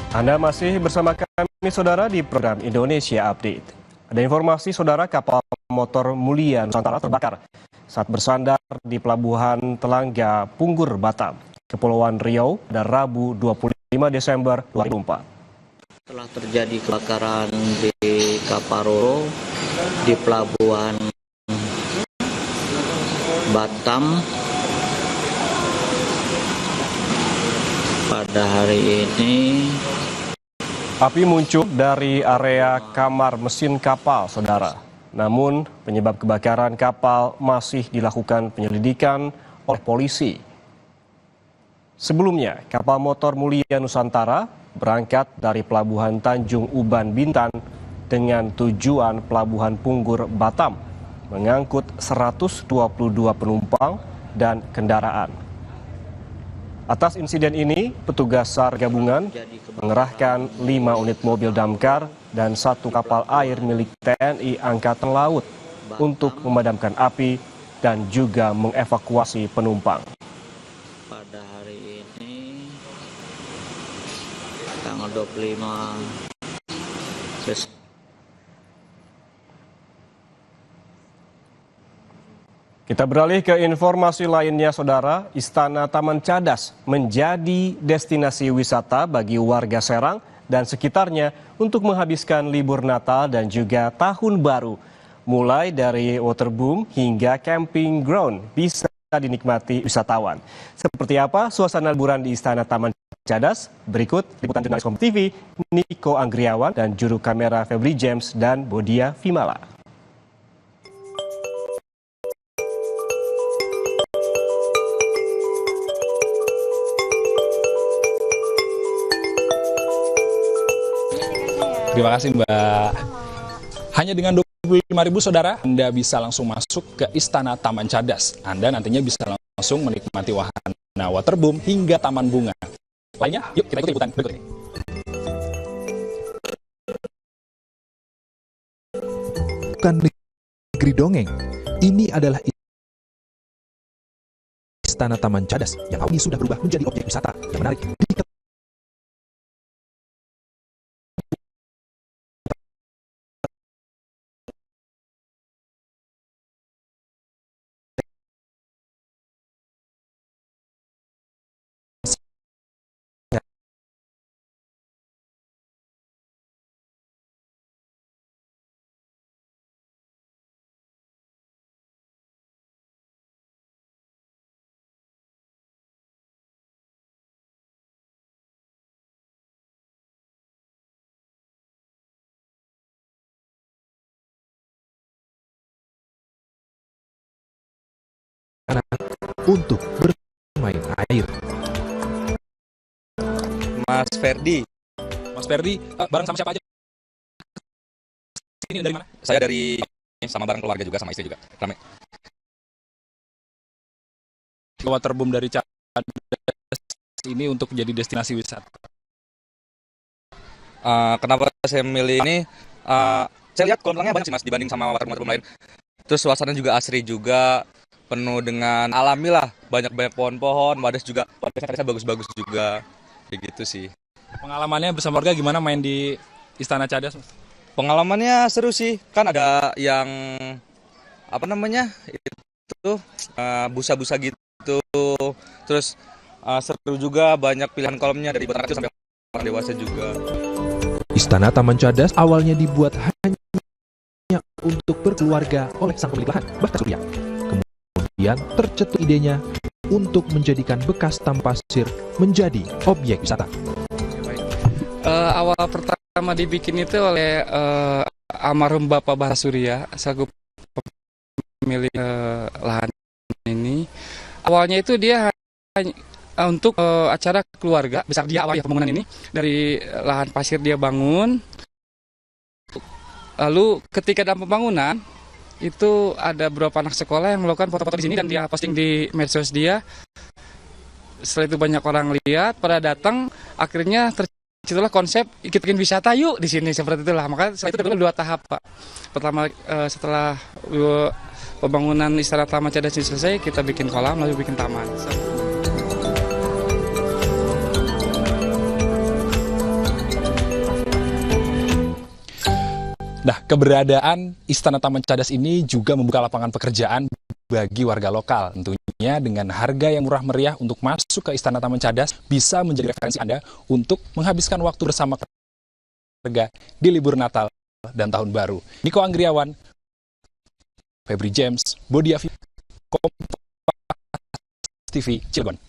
Anda masih bersama kami, saudara, di program Indonesia Update. Ada informasi, saudara, kapal motor Mulia Nusantara terbakar saat bersandar di Pelabuhan Telangga, Punggur, Batam, Kepulauan Riau, pada Rabu 25 Desember 2004. Telah terjadi kebakaran di kapal Roro di Pelabuhan Batam pada hari ini. Api muncul dari area kamar mesin kapal, saudara. Namun penyebab kebakaran kapal masih dilakukan penyelidikan oleh polisi. Sebelumnya, kapal motor Mulia Nusantara berangkat dari Pelabuhan Tanjung Uban, Bintan dengan tujuan Pelabuhan Punggur, Batam, mengangkut 122 penumpang dan kendaraan. Atas insiden ini, petugas SAR gabungan mengerahkan 5 unit mobil damkar dan 1 kapal air milik TNI Angkatan Laut untuk memadamkan api dan juga mengevakuasi penumpang. Pada hari ini, tanggal 25 Desember. Kita beralih ke informasi lainnya, saudara. Istana Taman Cadas menjadi destinasi wisata bagi warga Serang dan sekitarnya untuk menghabiskan libur Natal dan juga Tahun Baru. Mulai dari waterboom hingga camping ground bisa dinikmati wisatawan. Seperti apa suasana liburan di Istana Taman Cadas? Berikut liputan jurnalis Kompas TV Niko Anggriawan dan juru kamera Febri James dan Bodia Vimala. Terima kasih, Mbak. Hanya dengan 25.000, saudara, Anda bisa langsung masuk ke Istana Taman Cadas. Anda nantinya bisa langsung menikmati wahana waterboom hingga taman bunga. Lainnya, yuk kita ikuti liputan berikut ini. Bukan negeri dongeng. Ini adalah Istana Taman Cadas yang awalnya sudah berubah menjadi objek wisata yang menarik di untuk bermain air. Mas Ferdi. Mas Ferdi, bareng sama siapa aja? Ini dari mana? Saya dari sama bareng keluarga juga, sama istri juga. Rame. Waterboom dari Cadas ini untuk menjadi destinasi wisata. Kenapa saya memilih ini? Saya lihat kolam renangnya banyak sih, Mas, dibanding sama waterboom lain. Terus suasananya juga asri juga, penuh dengan alami lah, banyak pohon-pohon, wadas juga, wadasnya bagus-bagus juga, begitu sih. Pengalamannya bersama keluarga gimana main di Istana Cadas? Pengalamannya seru sih, kan ada yang itu busa-busa gitu, terus seru juga, banyak pilihan kolamnya dari buat anak kecil sampai orang dewasa juga. Istana Taman Cadas awalnya dibuat hanya untuk berkeluarga oleh sang pemilik lahan, Mbah Surya. Kemudian tercetus idenya untuk menjadikan bekas pasir menjadi objek wisata. Awal pertama dibikin itu oleh almarhum Bapak Bah Surya, selaku pemilik lahan ini. Awalnya itu dia hanya untuk acara keluarga, besar dia awalnya pembangunan ini. Dari lahan pasir dia bangun. Lalu ketika dalam pembangunan, itu ada beberapa anak sekolah yang melakukan foto-foto di sini dan dia posting di medsos dia. Setelah itu banyak orang lihat, pada datang, akhirnya terciptalah konsep ikut bikin wisata yuk di sini, seperti itulah. Maka setelah itu ada 2 tahap, Pak. Pertama, setelah pembangunan Istana Taman Cadas ini selesai, kita bikin kolam lalu bikin taman. Nah, keberadaan Istana Taman Cadas ini juga membuka lapangan pekerjaan bagi warga lokal. Tentunya dengan harga yang murah meriah untuk masuk ke Istana Taman Cadas bisa menjadi referensi Anda untuk menghabiskan waktu bersama keluarga di libur Natal dan Tahun Baru. Niko Anggriawan, Febri James, Bodi Afi, Kompas TV, Cilegon.